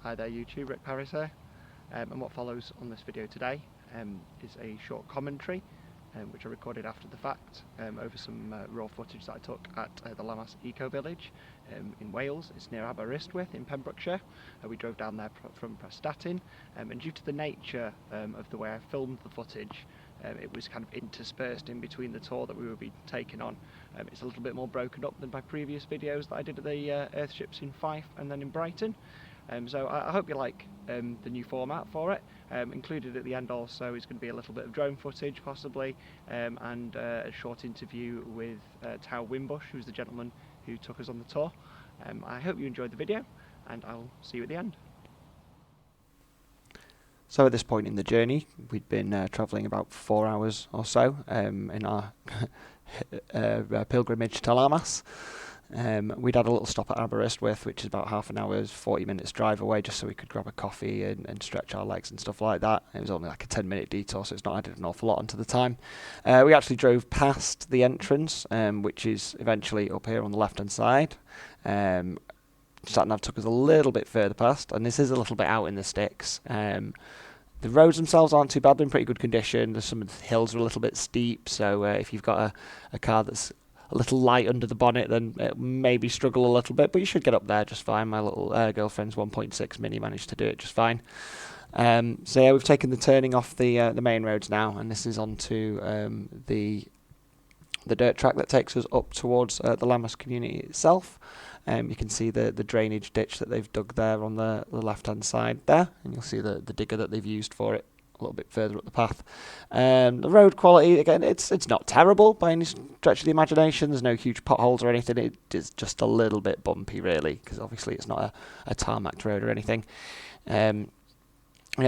Hi there YouTube, Rick Paris here, and what follows on this video today is a short commentary which I recorded after the fact over some raw footage that I took at the Lammas Ecovillage in Wales. It's near Aberystwyth in Pembrokeshire. We drove down there from Prestatyn, and due to the nature of the way I filmed the footage, it was kind of interspersed in between the tour that we will be taking on. It's a little bit more broken up than my previous videos that I did at the earthships in Fife and then in Brighton. So I hope you like the new format for it. Included at the end also is going to be a little bit of drone footage possibly, and a short interview with Tao Wimbush, who's the gentleman who took us on the tour. I hope you enjoyed the video, and I'll see you at the end. So at this point in the journey, we'd been travelling about 4 hours or so in our pilgrimage to Lammas. We'd had a little stop at Aberystwyth, which is about half an hour's 40 minutes drive away, just so we could grab a coffee and stretch our legs and stuff like that. It was only like a 10-minute detour, so it's not added an awful lot onto the time. We actually drove past the entrance, which is eventually up here on the left-hand side. Sat-nav took us a little bit further past, and this is a little bit out in the sticks. The roads themselves aren't too bad, they're in pretty good condition. Some of the hills are a little bit steep, so if you've got a car that's a little light under the bonnet, then it maybe struggle a little bit, but you should get up there just fine. My little girlfriend's 1.6 Mini managed to do it just fine. So yeah, we've taken the turning off the main roads now, and this is onto the dirt track that takes us up towards the Lammas community itself. You can see the drainage ditch that they've dug there on the left-hand side there, and you'll see the digger that they've used for it a little bit further up the path. The road quality, again, it's not terrible by any stretch of the imagination. There's no huge potholes or anything. It is just a little bit bumpy, really, because obviously it's not a tarmacked road or anything. And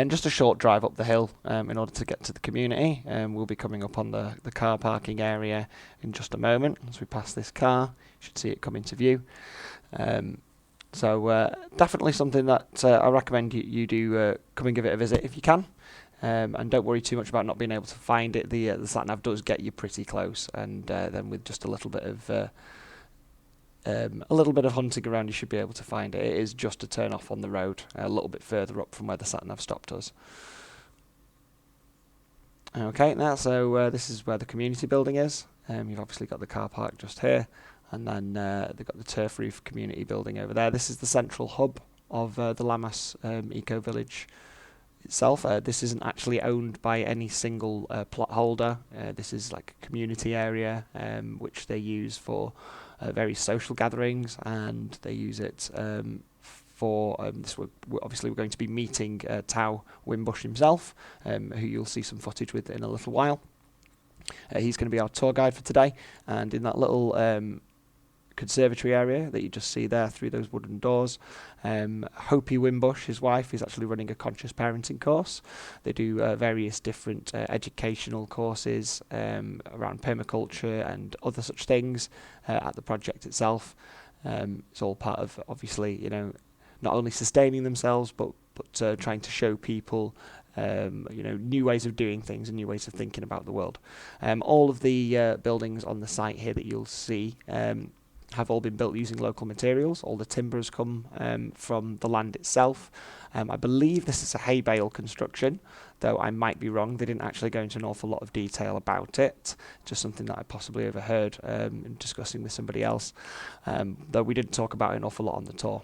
just a short drive up the hill in order to get to the community. We'll be coming up on the car parking area in just a moment. As we pass this car, you should see it come into view. So definitely something that I recommend you do come and give it a visit if you can. And don't worry too much about not being able to find it. The sat-nav does get you pretty close, and then with just a little bit of hunting around, you should be able to find it. It is just a turn off on the road, a little bit further up from where the sat-nav stopped us. Okay, now so this is where the community building is. You've obviously got the car park just here, and then they've got the turf roof community building over there. This is the central hub of the Lammas Ecovillage itself. This isn't actually owned by any single plot holder. This is like a community area which they use for various social gatherings, and they use it for this. Obviously we're going to be meeting Tao Wimbush himself, who you'll see some footage with in a little while. He's going to be our tour guide for today, and in that little conservatory area that you just see there through those wooden doors, Hopi Wimbush, his wife, is actually running a conscious parenting course. They do various different educational courses around permaculture and other such things at the project itself. It's all part of, obviously, not only sustaining themselves but trying to show people new ways of doing things and new ways of thinking about the world. All of the buildings on the site here that you'll see have all been built using local materials. All the timber has come from the land itself. I believe this is a hay bale construction, though I might be wrong. They didn't actually go into an awful lot of detail about it, just something that I possibly overheard in discussing with somebody else, though we didn't talk about it an awful lot on the tour.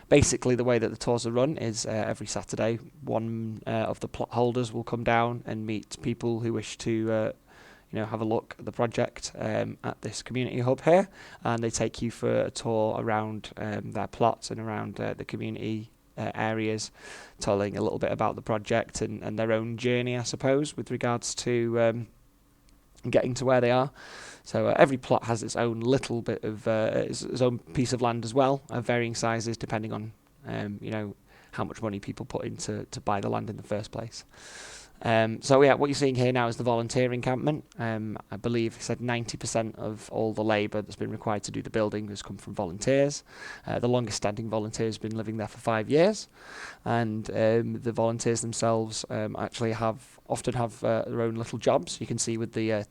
Basically, the way that the tours are run is every Saturday, one of the plot holders will come down and meet people who wish to have a look at the project at this community hub here, and they take you for a tour around their plots and around the community areas, telling a little bit about the project and their own journey, I suppose, with regards to getting to where they are. So every plot has its own little bit of its own piece of land as well, of varying sizes depending on how much money people put into to buy the land in the first place. So yeah, what you're seeing here now is the volunteer encampment. I believe he said 90% of all the labour that's been required to do the building has come from volunteers. The longest standing volunteer has been living there for 5 years, and the volunteers themselves actually often have their own little jobs. You can see with the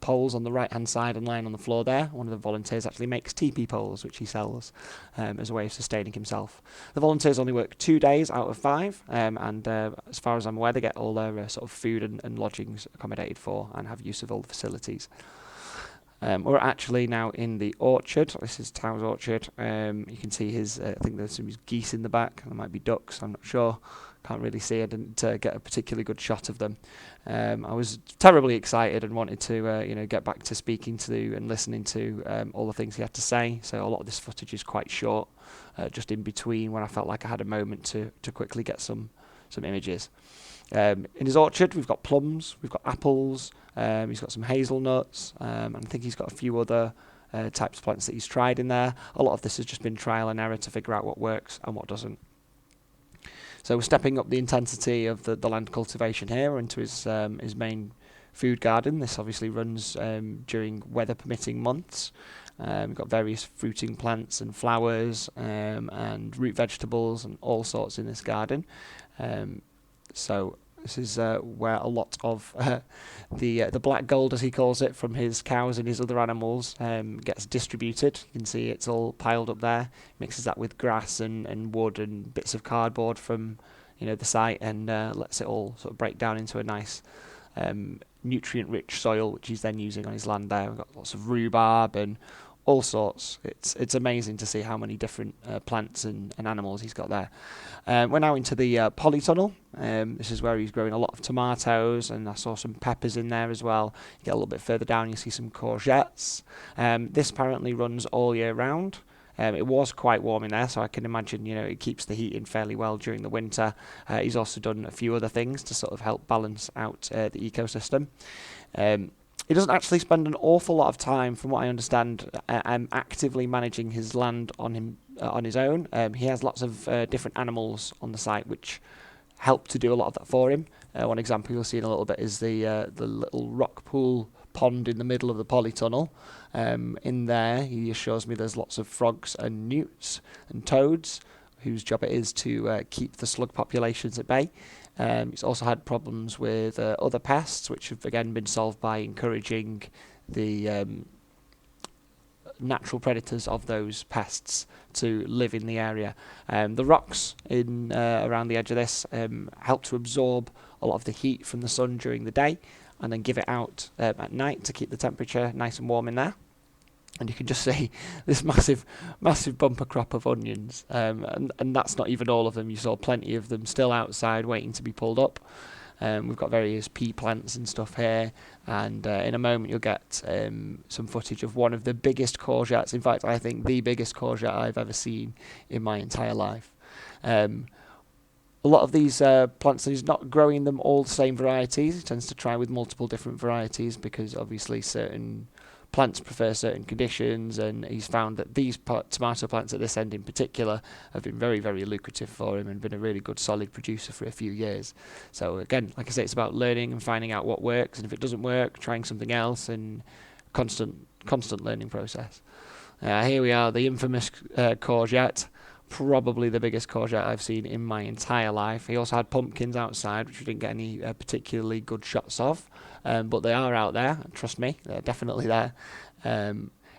poles on the right hand side and lying on the floor there. One of the volunteers actually makes teepee poles, which he sells as a way of sustaining himself. The volunteers only work 2 days out of 5, and as far as I'm aware, they get all their sort of food and lodgings accommodated for and have use of all the facilities. We're actually now in the orchard. This is Tao's orchard. You can see his, I think there's some geese in the back. There might be ducks, I'm not sure. Can't really see. I didn't get a particularly good shot of them. I was terribly excited and wanted to, get back to speaking to and listening to all the things he had to say. So a lot of this footage is quite short, just in between when I felt like I had a moment to quickly get some images. In his orchard, we've got plums, we've got apples, he's got some hazelnuts, and I think he's got a few other types of plants that he's tried in there. A lot of this has just been trial and error to figure out what works and what doesn't. So we're stepping up the intensity of the land cultivation here into his main food garden. This obviously runs during weather permitting months. We've got various fruiting plants and flowers and root vegetables and all sorts in this garden. So this is where a lot of the black gold, as he calls it, from his cows and his other animals gets distributed. You can see it's all piled up there. Mixes that with grass and wood and bits of cardboard from the site, and lets it all sort of break down into a nice nutrient-rich soil, which he's then using on his land there. We've got lots of rhubarb and all sorts. It's amazing to see how many different plants and animals he's got there. We're now into the polytunnel. This is where he's growing a lot of tomatoes, and I saw some peppers in there as well. You get a little bit further down, you see some courgettes. This apparently runs all year round. It was quite warm in there, so I can imagine it keeps the heat in fairly well during the winter. He's also done a few other things to sort of help balance out the ecosystem. He doesn't actually spend an awful lot of time, from what I understand, actively managing his land on his own. He has lots of different animals on the site which help to do a lot of that for him. One example you'll see in a little bit is the little rock pool pond in the middle of the polytunnel. In there, he assures me there's lots of frogs and newts and toads, whose job it is to keep the slug populations at bay. He's also had problems with other pests, which have again been solved by encouraging the natural predators of those pests to live in the area. The rocks in around the edge of this help to absorb a lot of the heat from the sun during the day, and then give it out at night to keep the temperature nice and warm in there. And you can just see this massive bumper crop of onions, and that's not even all of them. You saw plenty of them still outside waiting to be pulled up. We've got various pea plants and stuff here, and in a moment you'll get some footage of one of the biggest courgettes. In fact, I think the biggest courgette I've ever seen in my entire life. A lot of these plants, he's not growing them all the same varieties. He tends to try with multiple different varieties because obviously certain plants prefer certain conditions, and he's found that these tomato plants at this end in particular have been very, very lucrative for him and been a really good solid producer for a few years. So again, like I say, it's about learning and finding out what works, and if it doesn't work, trying something else, and constant learning process. Here we are, the infamous courgette. Probably the biggest courgette I've seen in my entire life. He also had pumpkins outside, which we didn't get any particularly good shots of, but they are out there. Trust me, they're definitely there.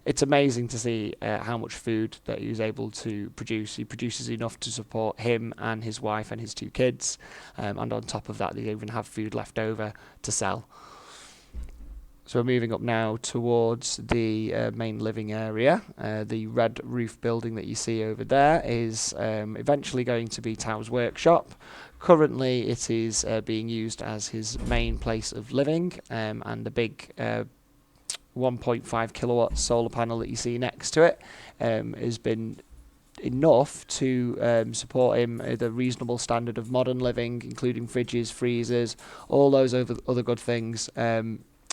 It's amazing to see how much food that he's able to produce. He produces enough to support him and his wife and his 2 kids, and on top of that, they even have food left over to sell. So we're moving up now towards the main living area. The red roof building that you see over there is eventually going to be Tao's workshop. Currently it is being used as his main place of living, and the big 1.5 kilowatt solar panel that you see next to it has been enough to support him at a reasonable standard of modern living, including fridges, freezers, all those other good things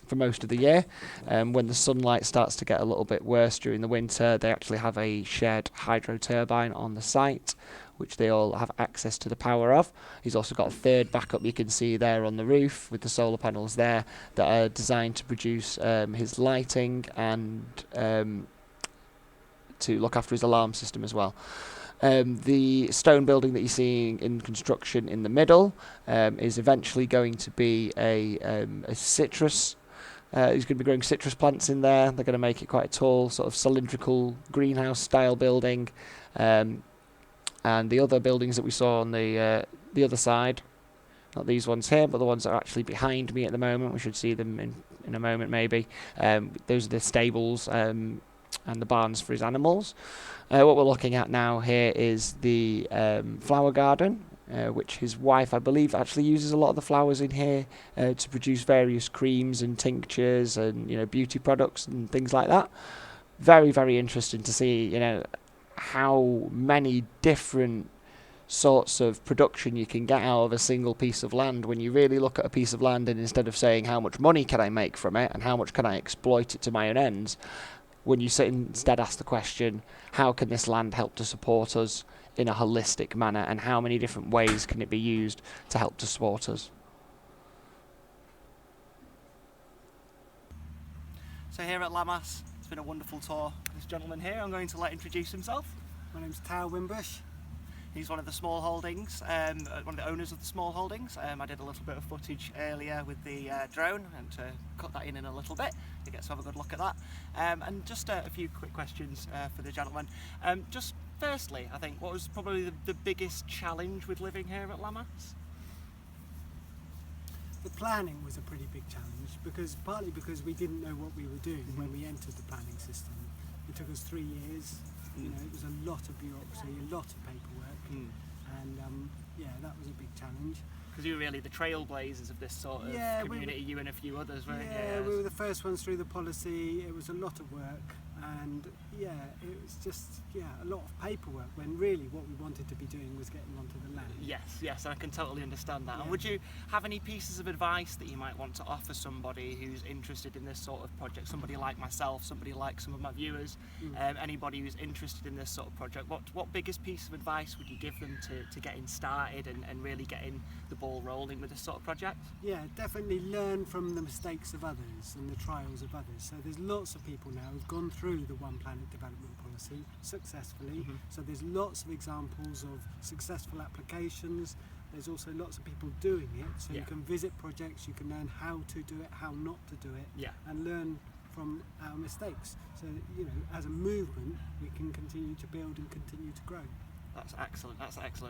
for most of the year. When the sunlight starts to get a little bit worse during the winter, they actually have a shared hydro turbine on the site, which they all have access to the power of. He's also got a third backup you can see there on the roof with the solar panels there that are designed to produce his lighting and to look after his alarm system as well. The stone building that you're seeing in construction in the middle is eventually going to be a citrus He's going to be growing citrus plants in there. They're going to make it quite a tall, sort of cylindrical greenhouse-style building. And the other buildings that we saw on the other side, not these ones here, but the ones that are actually behind me at the moment. We should see them in a moment, maybe. Those are the stables and the barns for his animals. What we're looking at now here is the flower garden, which his wife, I believe, actually uses a lot of the flowers in here to produce various creams and tinctures and, you know, beauty products and things like that. Very, very interesting to see, you know, how many different sorts of production you can get out of a single piece of land when you really look at a piece of land, and instead of saying how much money can I make from it and how much can I exploit it to my own ends, when you instead ask the question, how can this land help to support us in a holistic manner, and how many different ways can it be used to help to support us? So here at Lammas, it's been a wonderful tour. This gentleman here, I'm going to let introduce himself. My name's Tao Wimbush. He's one of the smallholdings, one of the owners of the smallholdings. I did a little bit of footage earlier with the drone, and to cut that in a little bit, you get to have a good look at that. And just a few quick questions for the gentleman. Just firstly, I think, what was probably the biggest challenge with living here at Lammas? The planning was a pretty big challenge, partly because we didn't know what we were doing when we entered the planning system. It took us 3 years. You know, it was a lot of bureaucracy, a lot of paperwork, and yeah, that was a big challenge. Because you were really the trailblazers of this sort of community, you and a few others, weren't you? Yeah, we were the first ones through the policy. It was a lot of work, and yeah, it was just a lot of paperwork, when really what we wanted to be doing was getting onto the land. Yes, I can totally understand that. Yeah. And would you have any pieces of advice that you might want to offer somebody who's interested in this sort of project, somebody like myself, somebody like some of my viewers, anybody who's interested in this sort of project? What biggest piece of advice would you give them to getting started and really getting the ball rolling with this sort of project? Yeah, definitely learn from the mistakes of others and the trials of others. So there's lots of people now who've gone through the One Planet development policy successfully. So there's lots of examples of successful applications. There's also lots of people doing it, so you can visit projects, you can learn how to do it, how not to do it, and learn from our mistakes. So, you know, as a movement, we can continue to build and continue to grow. That's excellent,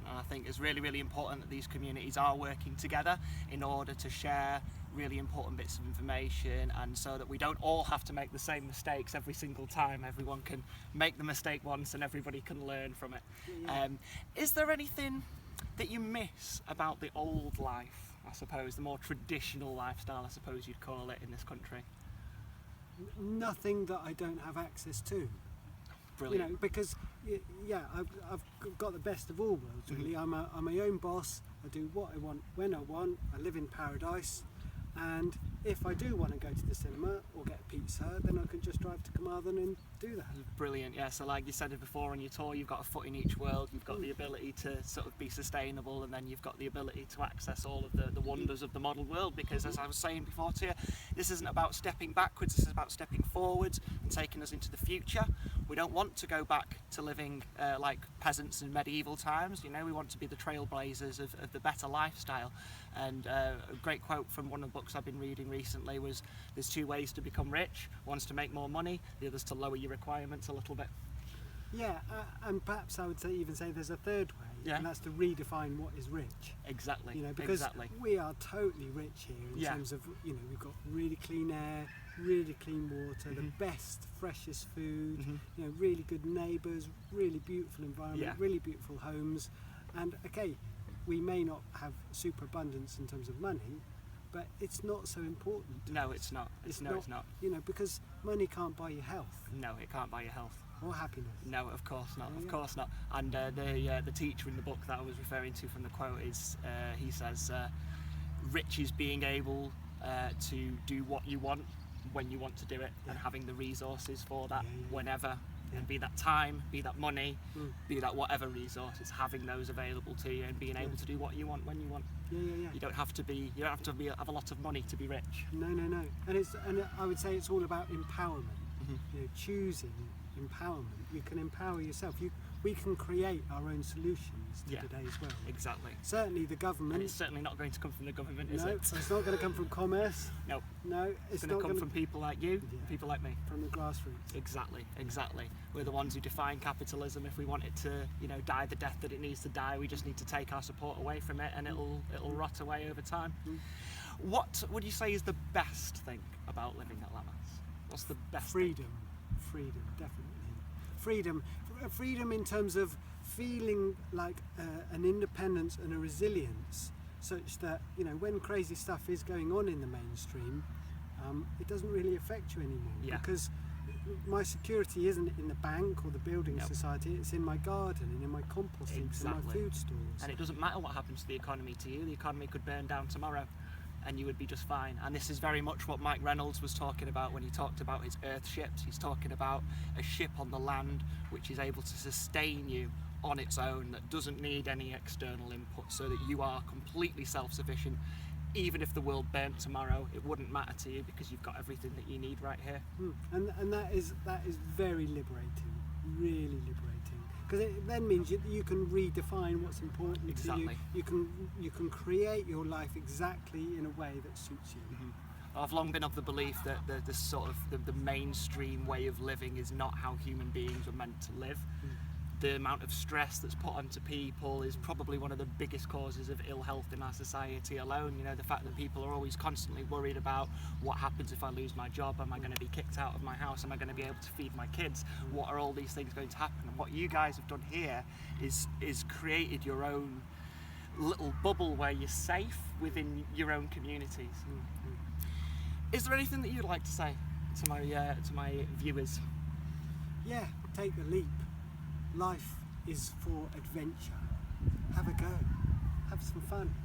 and I think it's really, really important that these communities are working together in order to share really important bits of information, and so that we don't all have to make the same mistakes every single time. Everyone can make the mistake once and everybody can learn from it. Is there anything that you miss about the old life, I suppose, the more traditional lifestyle, I suppose you'd call it, in this country? Nothing that I don't have access to. Brilliant. You know, because I've got the best of all worlds, really. I'm my own boss. I do what I want when I want. I live in paradise, and if I do want to go to the cinema or get a pizza, then I can just drive to Carmarthen and do that. Brilliant. Yeah, so like you said before on your tour, you've got a foot in each world. You've got the ability to sort of be sustainable, and then you've got the ability to access all of the wonders of the modern world, because as I was saying before to you, this isn't about stepping backwards, this is about stepping forwards and taking us into the future. We don't want to go back to living like peasants in medieval times. You know, we want to be the trailblazers of the better lifestyle. And a great quote from one of the books I've been reading recently was, there's two ways to become rich. One's to make more money, the other's to lower your requirements a little bit. Yeah, and perhaps I would even say there's a third way, and that's to redefine what is rich. Exactly. You know, because we are totally rich here in terms of, you know, we've got really clean air, really clean water, the best, freshest food, you know, really good neighbours, really beautiful environment, really beautiful homes, and okay, we may not have superabundance in terms of money, but it's not so important. No, it's not. It's not. You know, because money can't buy you health. No, it can't buy you health. Or happiness. No, of course not. Of course not. And the teacher in the book that I was referring to from the quote is, he says, rich is being able to do what you want when you want to do it, and having the resources for that whenever. And be that time, be that money, be that whatever resource, it's having those available to you and being able to do what you want when you want. You don't have to have a lot of money to be rich. No. And I would say it's all about empowerment. You know, choosing empowerment. You can empower yourself. we can create our own solutions to Yeah. today's world. Exactly. Certainly the And government. it's certainly not going to come from the government, is No, it? it's not going to come from commerce. No. No, It's it's going not to come going from people like you, Yeah. people like me. from the grassroots. Exactly, exactly. We're the ones who define capitalism. If we want it to, die the death that it needs to die, we just need to take our support away from it, and it'll rot away over time. Mm. What would you say is the best thing about living at Lammas? What's the best thing? Freedom, definitely. Freedom in terms of feeling like an independence and a resilience, such that when crazy stuff is going on in the mainstream, it doesn't really affect you anymore. Yeah. Because my security isn't in the bank or the building Yep. society; it's in my garden and in my compost heaps and my Exactly. food stores. And it doesn't matter what happens to the economy to you. The economy could burn down tomorrow, and you would be just fine. And this is very much what Mike Reynolds was talking about when he talked about his earth ships. He's talking about a ship on the land which is able to sustain you on its own, that doesn't need any external input, so that you are completely self-sufficient. Even if the world burnt tomorrow, it wouldn't matter to you because you've got everything that you need right here. And that is very liberating, really liberating, because it then means you can redefine what's important Exactly. to you. You can create your life exactly in a way that suits you. I've long been of the belief that the sort of the mainstream way of living is not how human beings are meant to live. The amount of stress that's put onto people is probably one of the biggest causes of ill health in our society alone. The fact that people are always constantly worried about what happens if I lose my job, am I going to be kicked out of my house, am I going to be able to feed my kids, what are all these things going to happen? And what you guys have done here is created your own little bubble where you're safe within your own communities. Is there anything that you'd like to say to my viewers? Yeah, take the leap. Life is for adventure. Have a go. Have some fun.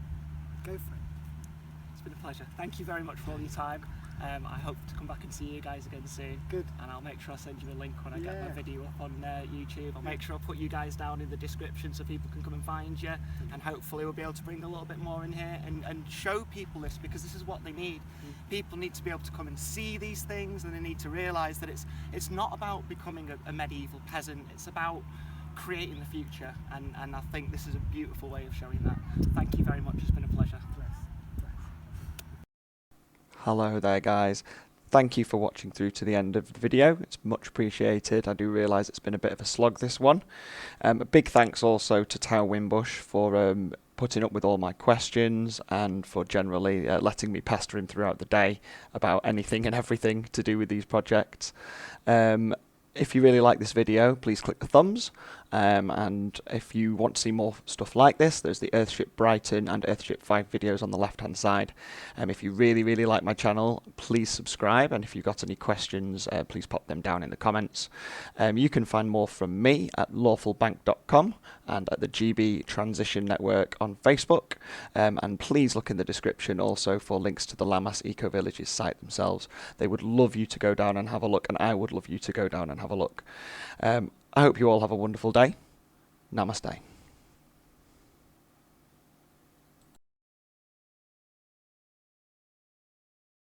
Go for it. It's been a pleasure. Thank you very much for all your time. I hope to come back and see you guys again soon. Good. And I'll make sure I send you a link when I get my Yeah. video up on YouTube. I'll make sure I'll put you guys down in the description so people can come and find you. And hopefully we'll be able to bring a little bit more in here and show people this, because this is what they need. People need to be able to come and see these things, and they need to realise that it's not about becoming a medieval peasant. It's about creating the future. And I think this is a beautiful way of showing that. Thank you very much. It's been a pleasure. Bless. Hello there, guys. Thank you for watching through to the end of the video. It's much appreciated. I do realise it's been a bit of a slog, this one. A big thanks also to Tao Wimbush for putting up with all my questions and for generally letting me pester him throughout the day about anything and everything to do with these projects. If you really like this video, please click the thumbs. And if you want to see more stuff like this, there's the Earthship Brighton and Earthship 5 videos on the left hand side. If you really, really like my channel, please subscribe. And if you've got any questions, please pop them down in the comments. You can find more from me at lawfulbank.com and at the GB Transition Network on Facebook. And please look in the description also for links to the Lammas Ecovillage's site themselves. They would love you to go down and have a look, and I would love you to go down and have a look. I hope you all have a wonderful day. Namaste.